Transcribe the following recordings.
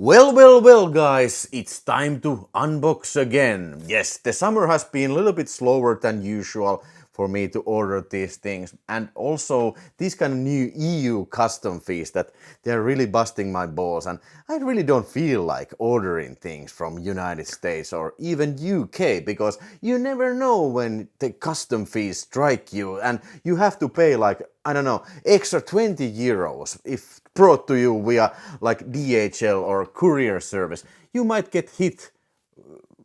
Well, guys, it's time to unbox again. Yes, the summer has been a little bit slower than usual for me to order these things, and also these kind of new EU custom fees that they're really busting my balls, and I really don't feel like ordering things from United States or even UK because you never know when the custom fees strike you and you have to pay like, I don't know, extra 20 euros if brought to you via like DHL or courier service. You might get hit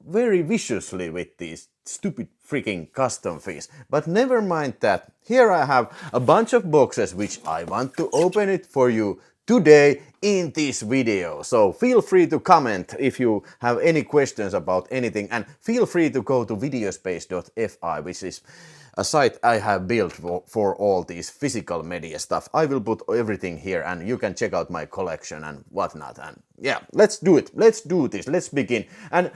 very viciously with these stupid freaking custom fees. But never mind that. Here I have a bunch of boxes which I want to open it for you today in this video. So feel free to comment if you have any questions about anything, and feel free to go to videospace.fi, which is a site I have built for all these physical media stuff. I will put everything here and you can check out my collection and whatnot. And yeah, let's do it. Let's do this. Let's begin. And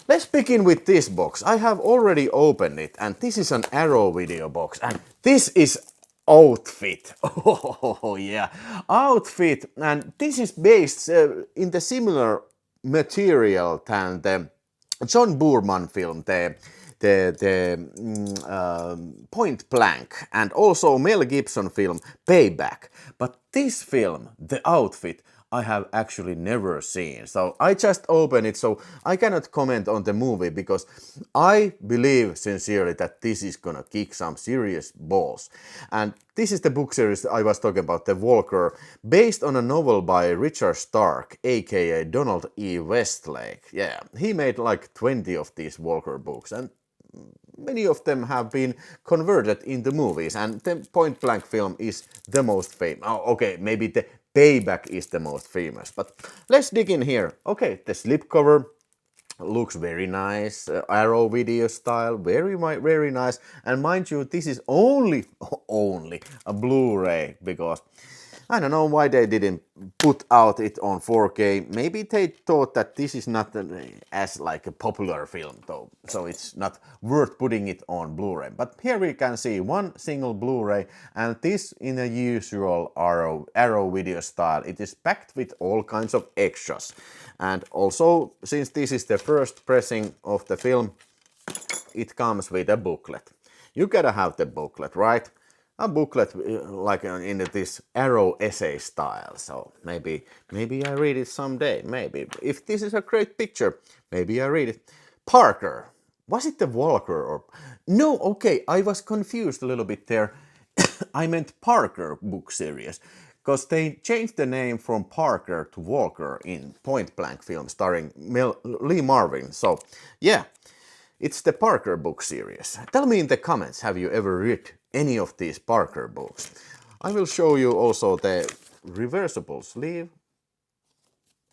let's begin with this box. I have already opened it, and this is an Arrow video box, and this is Outfit. Oh yeah, Outfit, and this is based in the similar material than the John Boorman film, Point Blank, and also Mel Gibson film Payback. But this film, The Outfit, I have actually never seen. So I just opened it, so I cannot comment on the movie because I believe sincerely that this is gonna kick some serious balls. And this is the book series I was talking about, The Walker, based on a novel by Richard Stark, aka Donald E. Westlake. Yeah, he made like 20 of these Walker books, and many of them have been converted into movies, and the Point Blank film is the most famous. Oh, okay, maybe the Payback is the most famous, but let's dig in here. Okay, the slipcover looks very nice, Arrow video style, very nice. And mind you, this is only a Blu-ray because I don't know why they didn't put out it on 4K. Maybe they thought that this is not as like a popular film though, so it's not worth putting it on Blu-ray. But here we can see one single Blu-ray, and this in a usual Arrow video style. It is packed with all kinds of extras. And also, since this is the first pressing of the film, it comes with a booklet. You gotta have the booklet, right? A booklet like in this Arrow essay style, so maybe I read it someday, maybe. If this is a great picture, maybe I read it. Parker. Was it the Walker or... No, okay, I was confused a little bit there. I meant Parker book series, because they changed the name from Parker to Walker in Point Blank film starring Lee Marvin. So yeah, it's the Parker book series. Tell me in the comments, have you ever read any of these Parker books? I will show you also the reversible sleeve.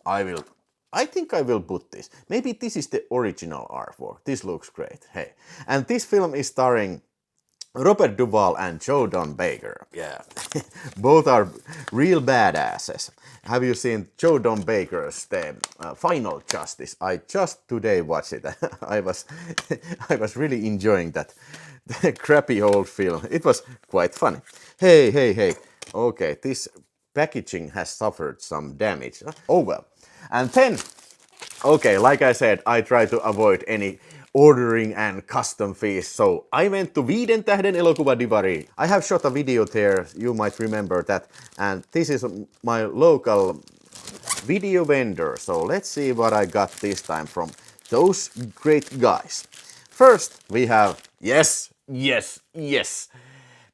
I think I will put this. Maybe this is the original artwork. This looks great. Hey, and this film is starring Robert Duvall and Joe Don Baker. Yeah, both are real badasses. Have you seen Joe Don Baker's The Final Justice? I just today watched it. I was really enjoying that crappy old film. It was quite funny. Hey. Okay, this packaging has suffered some damage. Oh well. And then, okay, like I said, I try to avoid any ordering and custom fees, so I went to Viiden tähden elokuvadivari. I have shot a video there, you might remember that, and this is my local video vendor, so let's see what I got this time from those great guys. First we have, yes,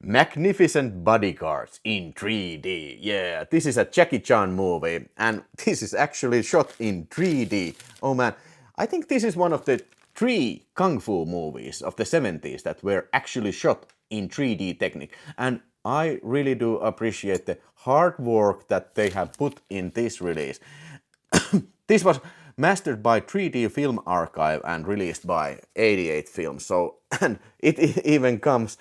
Magnificent Bodyguards in 3D. Yeah, this is a Jackie Chan movie, and this is actually shot in 3D. Oh man, I think this is one of the 3 kung fu movies of the 70s that were actually shot in 3D technique. And I really do appreciate the hard work that they have put in this release. This was mastered by 3D Film Archive and released by 88 Films. So, and it even comes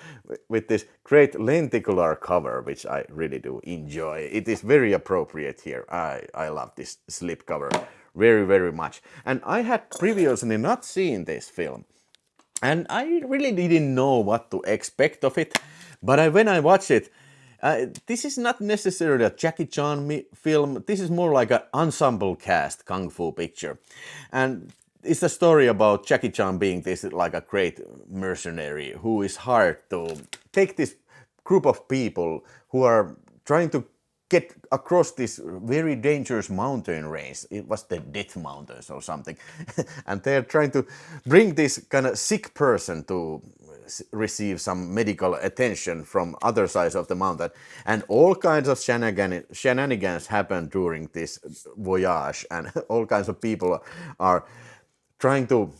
with this great lenticular cover, which I really do enjoy. It is very appropriate here. I love this slipcover very much. And I had previously not seen this film, and I really didn't know what to expect of it. But when I watched it, This is not necessarily a Jackie Chan film. This is more like an ensemble cast kung fu picture, and it's a story about Jackie Chan being this like a great mercenary who is hired to take this group of people who are trying to get across this very dangerous mountain range. It was the Death Mountains or something. And they're trying to bring this kind of sick person to receive some medical attention from other sides of the mountain. And all kinds of shenanigans happen during this voyage, and all kinds of people are trying to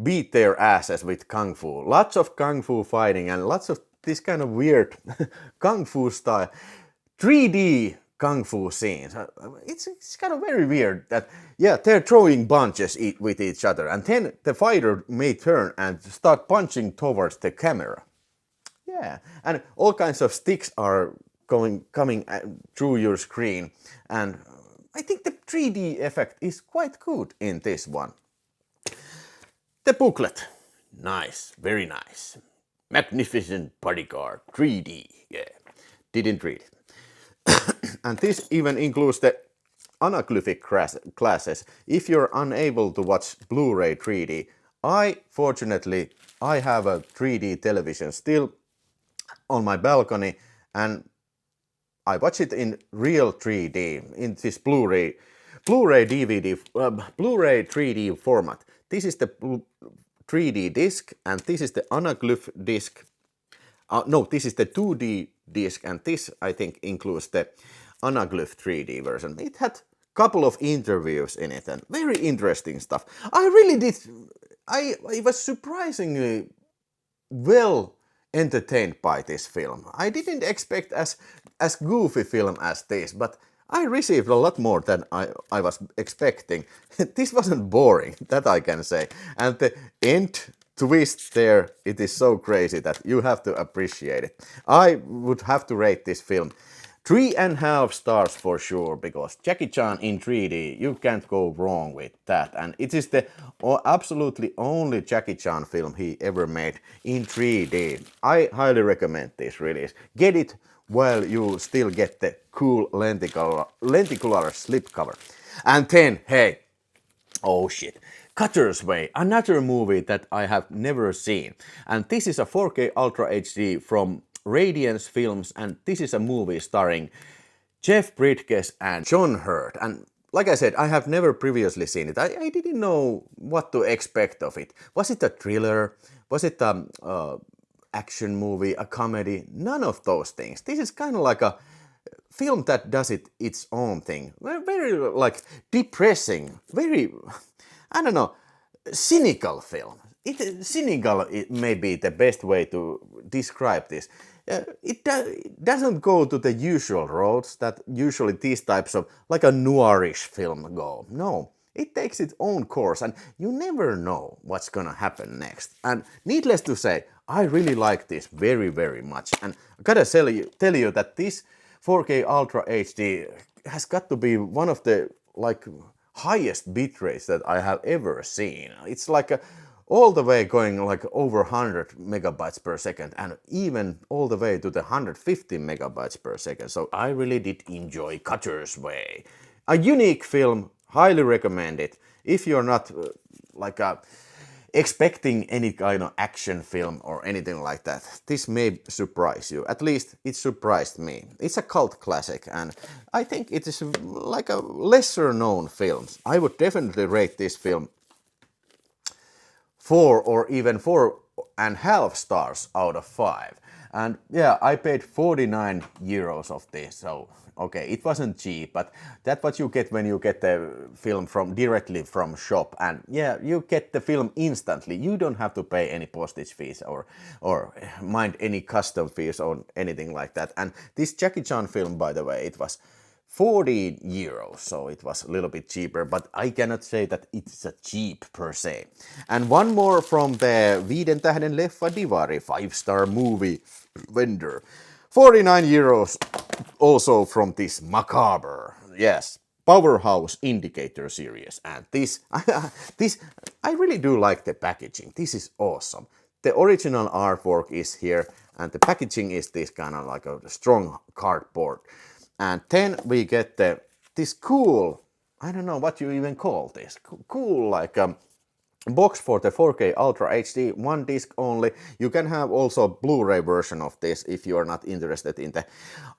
beat their asses with kung fu. Lots of kung fu fighting and lots of this kind of weird kung fu style 3D kung fu scenes. It's kind of very weird that, yeah, they're throwing punches with each other, and then the fighter may turn and start punching towards the camera. Yeah, and all kinds of sticks are coming through your screen, and I think the 3D effect is quite good in this one. The booklet, nice, very nice. Magnificent Bodyguard 3D, yeah, didn't read it. And this even includes the anaglyphic classes. If you're unable to watch Blu-ray 3D, fortunately, I have a 3D television still on my balcony, and I watch it in real 3D in this Blu-ray DVD, Blu-ray 3D format. This is the 3D disc, and this is the anaglyph disc. No, this is the 2D disc, and this, I think, includes the anaglyph 3D version. It had a couple of interviews in it, and very interesting stuff. I was surprisingly well entertained by this film. I didn't expect as goofy film as this, but I received a lot more than I was expecting. This wasn't boring, that I can say. And the end twist there, it is so crazy that you have to appreciate it. I would have to rate this film 3.5 stars for sure, because Jackie Chan in 3D, you can't go wrong with that. And it is the absolutely only Jackie Chan film he ever made in 3D. I highly recommend this release. Get it while you still get the cool lenticular slipcover. And then, hey, oh shit, Cutter's Way, another movie that I have never seen. And this is a 4K Ultra HD from Radiance Films, and this is a movie starring Jeff Bridges and John Hurt. And like I said, I have never previously seen it. I didn't know what to expect of it. Was it a thriller? Was it a action movie, a comedy? None of those things. This is kind of like a film that does its own thing. Very like depressing, very, I don't know, cynical film. Cynical it may be the best way to describe this. It doesn't go to the usual roads that usually these types of like a noirish film go. No, it takes its own course, and you never know what's gonna happen next. And needless to say, I really like this very, very much. And I gotta tell you that this 4K Ultra HD has got to be one of the like highest bit rates that I have ever seen. It's like all the way going like over 100 megabytes per second, and even all the way to the 150 megabytes per second. So I really did enjoy Cutter's Way. A unique film, highly recommend it. If you're not expecting any kind of action film or anything like that, this may surprise you. At least it surprised me. It's a cult classic, and I think it is like a lesser known film. I would definitely rate this film 4 or even 4.5 stars out of 5. And yeah, I paid 49 euros of this, so okay, it wasn't cheap, but that's what you get when you get the film directly from shop. And yeah, you get the film instantly. You don't have to pay any postage fees or mind any custom fees or anything like that. And this Jackie Chan film, by the way, it was 40 euros, so it was a little bit cheaper, but I cannot say that it's a cheap per se. And one more from the 5 tähden leffadivari 5-star movie vendor. 49 euros also from this macabre, yes, Powerhouse Indicator series. And this I really do like the packaging. This is awesome. the original artwork is here, and the packaging is this kind of like a strong cardboard. And then we get this cool, I don't know what you even call this, cool like box for the 4K Ultra HD, one disc only. You can have also Blu-ray version of this if you are not interested in the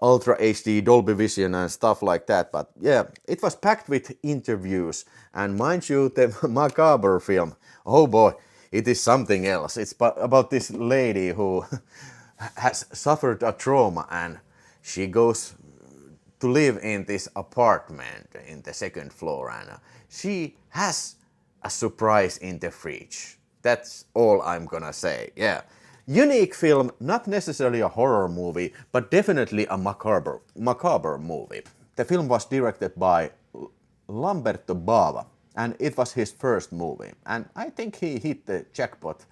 Ultra HD, Dolby Vision and stuff like that. But yeah, it was packed with interviews, and mind you, the Macabre film, oh boy, it is something else. It's about this lady who has suffered a trauma, and she goes to live in this apartment in the second floor, and she has a surprise in the fridge. That's all I'm gonna say. Yeah, unique film, not necessarily a horror movie, but definitely a macabre movie. The film was directed by Lamberto Bava, and it was his first movie, and I think he hit the jackpot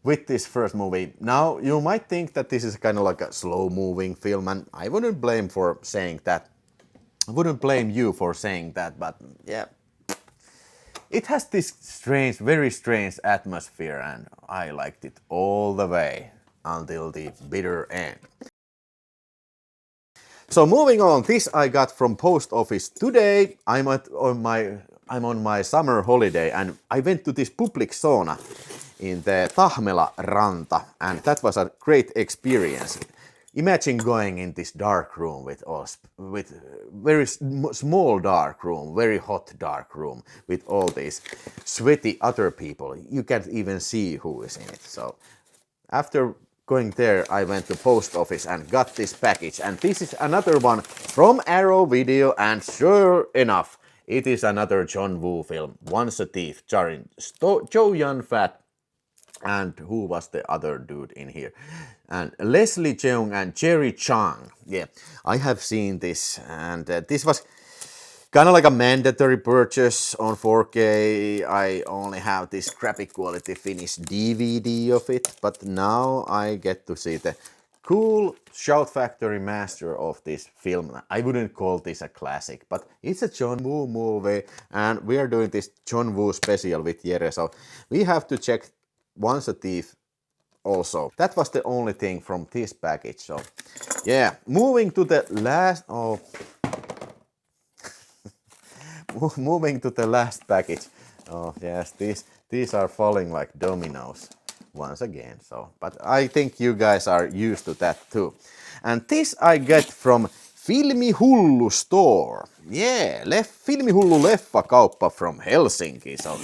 with this first movie. Now, you might think that this is kind of like a slow-moving film, and I wouldn't blame for saying that. I wouldn't blame you for saying that, but yeah. It has this strange, very strange atmosphere, and I liked it all the way until the bitter end. So moving on, this I got from post office today. I'm on my summer holiday, and I went to this public sauna in the Tahmela Ranta, and that was a great experience. Imagine going in this dark room with very small dark room, very hot dark room with all these sweaty other people. You can't even see who is in it. So after going there, I went to post office and got this package. And this is another one from Arrow Video, and sure enough, it is another John Woo film, Once a Thief, starring Chow Yun-fat, and who was the other dude in here? And Leslie Cheung and Jerry Chang. Yeah, I have seen this, and this was kind of like a mandatory purchase on 4K. I only have this crappy quality finished DVD of it, but now I get to see the cool Shout Factory master of this film. I wouldn't call this a classic, but it's a John Woo movie, and we are doing this John Woo special with Jere, so we have to check Once a Thief also. That was the only thing from this package. So yeah, moving to the last moving to the last package. Oh yes, these are falling like dominoes once again. So, but I think you guys are used to that too. And this I get from Filmi Hullu store. Yeah, Filmi Hullu leffakauppa from Helsinki. So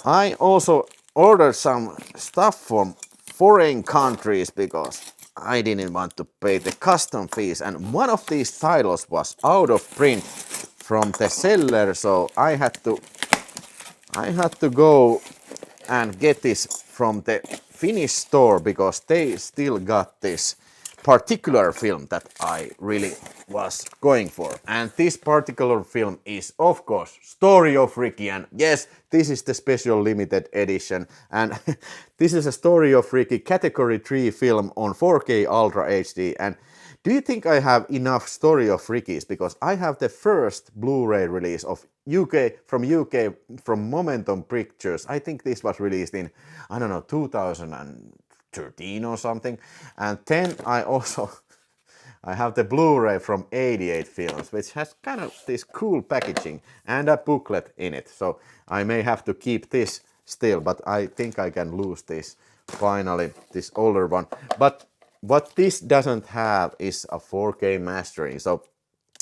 I also ordered some stuff from foreign countries because I didn't want to pay the custom fees, and one of these titles was out of print from the seller, so I had to go and get this from the Finnish store because they still got this particular film that I really was going for. And this particular film is, of course, Story of Ricky. And yes, this is the special limited edition. And this is a Story of Ricky Category 3 film on 4K Ultra HD. And do you think I have enough Story of Ricky's? Because I have the first Blu-ray release of UK from Momentum Pictures. I think this was released in, I don't know, 2013 or something. And then I have the Blu-ray from 88 Films, which has kind of this cool packaging and a booklet in it. So I may have to keep this still, but I think I can lose this finally, this older one. But what this doesn't have is a 4K mastering. So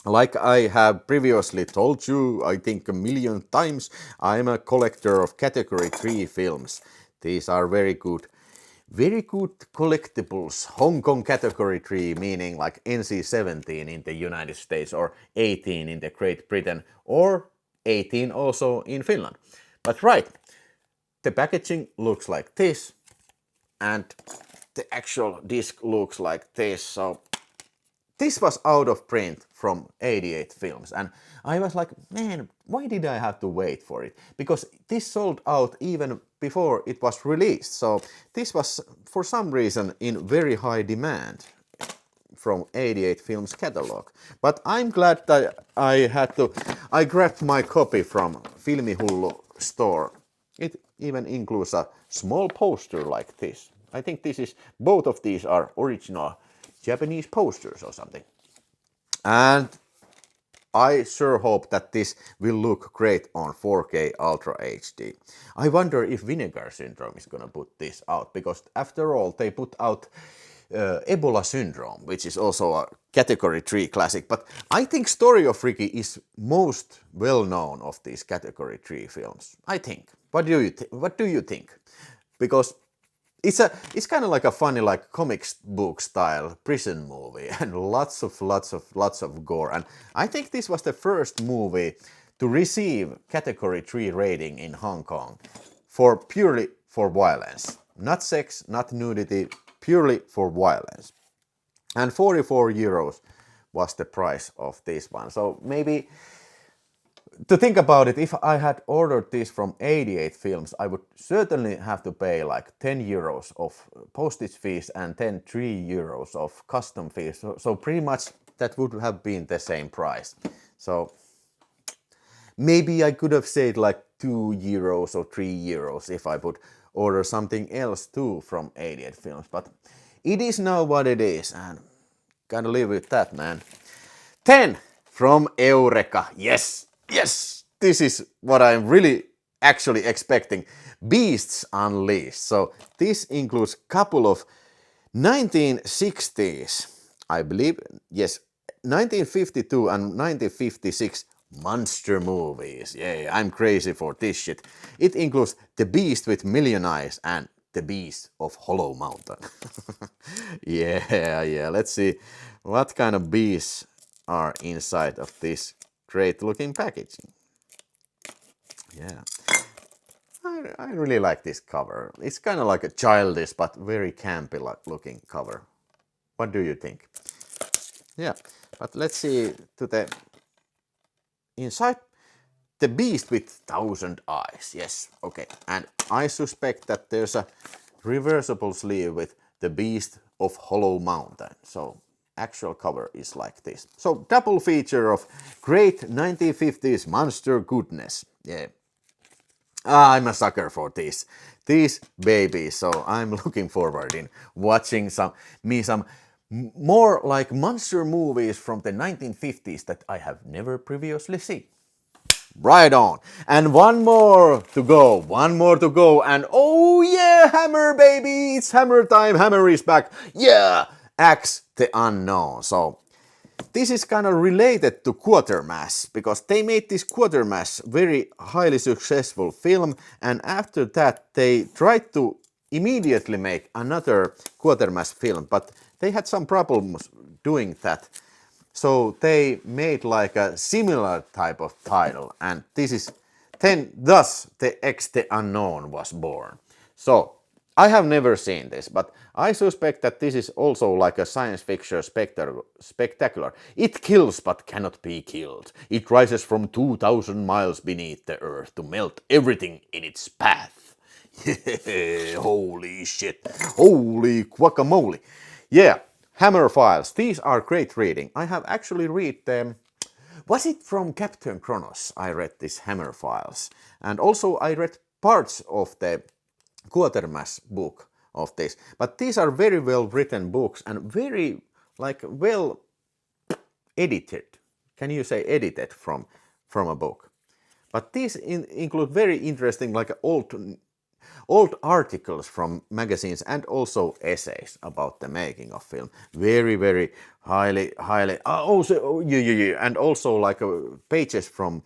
like I have previously told you, I think a million times, I'm a collector of Category 3 films. These are very good collectibles. Hong Kong Category 3, meaning like NC-17 in the United States, or 18 in the Great Britain, or 18 also in Finland. But right, the packaging looks like this, and the actual disc looks like this. So this was out of print from 88 Films, and I was like, man, why did I have to wait for it? Because this sold out even before it was released. So this was for some reason in very high demand from 88 Films catalog. But I'm glad that I grabbed my copy from Filmi Hullu store It even includes a small poster like this. I think both of these are original Japanese posters or something. And I sure hope that this will look great on 4K Ultra HD. I wonder if Vinegar Syndrome is gonna put this out, because after all they put out Ebola Syndrome, which is also a Category 3 classic, but I think Story of Ricky is most well known of these Category 3 films. I think. What do you think? Because it's kind of like a funny, like comics book style prison movie, and lots of gore. And I think this was the first movie to receive Category 3 rating in Hong Kong purely for violence, not sex, not nudity, purely for violence. And 44 euros was the price of this one. So maybe, to think about it, if I had ordered this from 88 Films, I would certainly have to pay like 10 euros of postage fees and then 3 euros of custom fees. So pretty much that would have been the same price. So maybe I could have said like 2 euros or 3 euros if I would order something else too from 88 Films. But it is now what it is, and gotta live with that, man. 10 from Eureka. Yes, yes, this is what I'm really actually expecting. Beasts Unleashed. So this includes a couple of 1960s, I believe, yes, 1952 and 1956 monster movies. Yeah, I'm crazy for this shit. It includes The Beast with Million Eyes and The Beast of Hollow Mountain. Yeah, let's see what kind of beasts are inside of this great looking packaging. Yeah, I really like this cover. It's kind of like a childish but very campy looking cover. What do you think? Yeah, but let's see to the inside. The Beast with 1,000 Eyes. Yes, okay. And I suspect that there's a reversible sleeve with The Beast of Hollow Mountain. So actual cover is like this. So double feature of great 1950s monster goodness. Yeah. I'm a sucker for these babies. So I'm looking forward in watching some more like monster movies from the 1950s that I have never previously seen. Right on. And one more to go, and oh yeah, Hammer baby, it's Hammer time, Hammer is back. Yeah, Axe the Unknown. So this is kind of related to Quatermass, because they made this Quatermass very highly successful film, and after that they tried to immediately make another Quatermass film, but they had some problems doing that. So they made like a similar type of title, and thus the X the Unknown was born. So I have never seen this, but I suspect that this is also like a science fiction spectacular. It kills but cannot be killed. It rises from 2,000 miles beneath the earth to melt everything in its path. Yeah, holy shit. Holy guacamole. Yeah. Hammer Files. These are great reading. I have actually read them. Was it from Captain Kronos? I read this Hammer Files. And also I read parts of the Quatermass book of this. But these are very well written books and very well edited. Can you say edited from a book? But these include very interesting like old articles from magazines and also essays about the making of film. Very highly. And also like pages from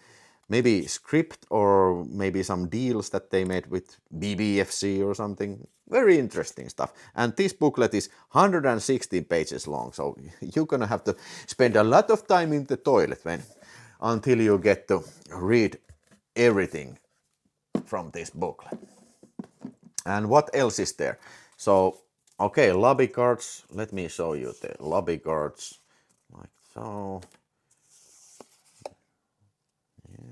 maybe script or maybe some deals that they made with BBFC or something. Very interesting stuff. And this booklet is 116 pages long, so you're gonna have to spend a lot of time in the toilet until you get to read everything from this booklet. And what else is there? So, okay, lobby cards. Let me show you the lobby cards. Like so. Yeah.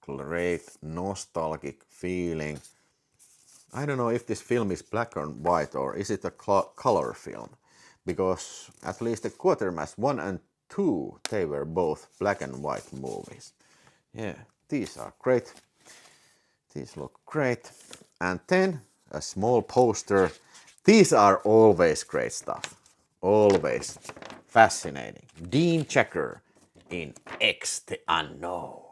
Great nostalgic feeling. I don't know if this film is black or white, or is it a color film? Because at least the Quatermass 1 and 2, they were both black and white movies. Yeah. these are great. These look great. And then a small poster. These are always great stuff. Always fascinating. Dean Checker in X the Unknown.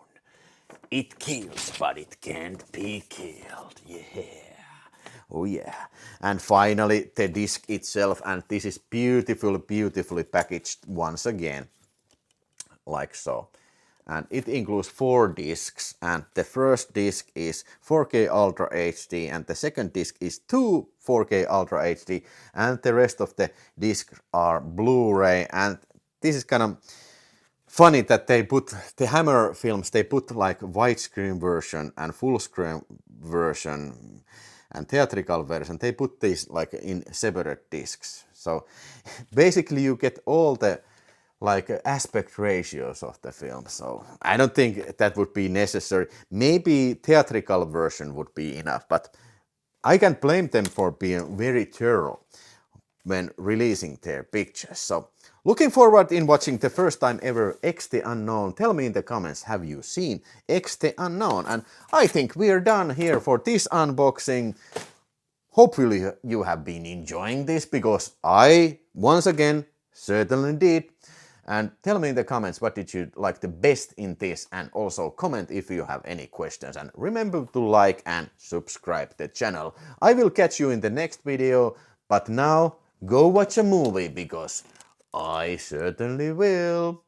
It kills, but it can't be killed. Yeah. Oh yeah. And finally the disc itself, and this is beautifully packaged once again. Like so. And it includes 4 discs, and the first disc is 4K Ultra HD, and the second disc is 2 4K Ultra HD, and the rest of the discs are Blu-ray. And this is kind of funny that they put the Hammer films, they put like widescreen version and full screen version and theatrical version, they put these like in separate discs. So basically you get all the like aspect ratios of the film. So I don't think that would be necessary. Maybe theatrical version would be enough, but I can blame them for being very thorough when releasing their pictures. So looking forward in watching the first time ever X the Unknown. Tell me in the comments, have you seen X the Unknown? And I think we're done here for this unboxing. Hopefully you have been enjoying this, because I, once again, certainly did. And tell me in the comments what did you like the best in this, and also comment if you have any questions. And remember to like and subscribe the channel. I will catch you in the next video, but now go watch a movie, because I certainly will.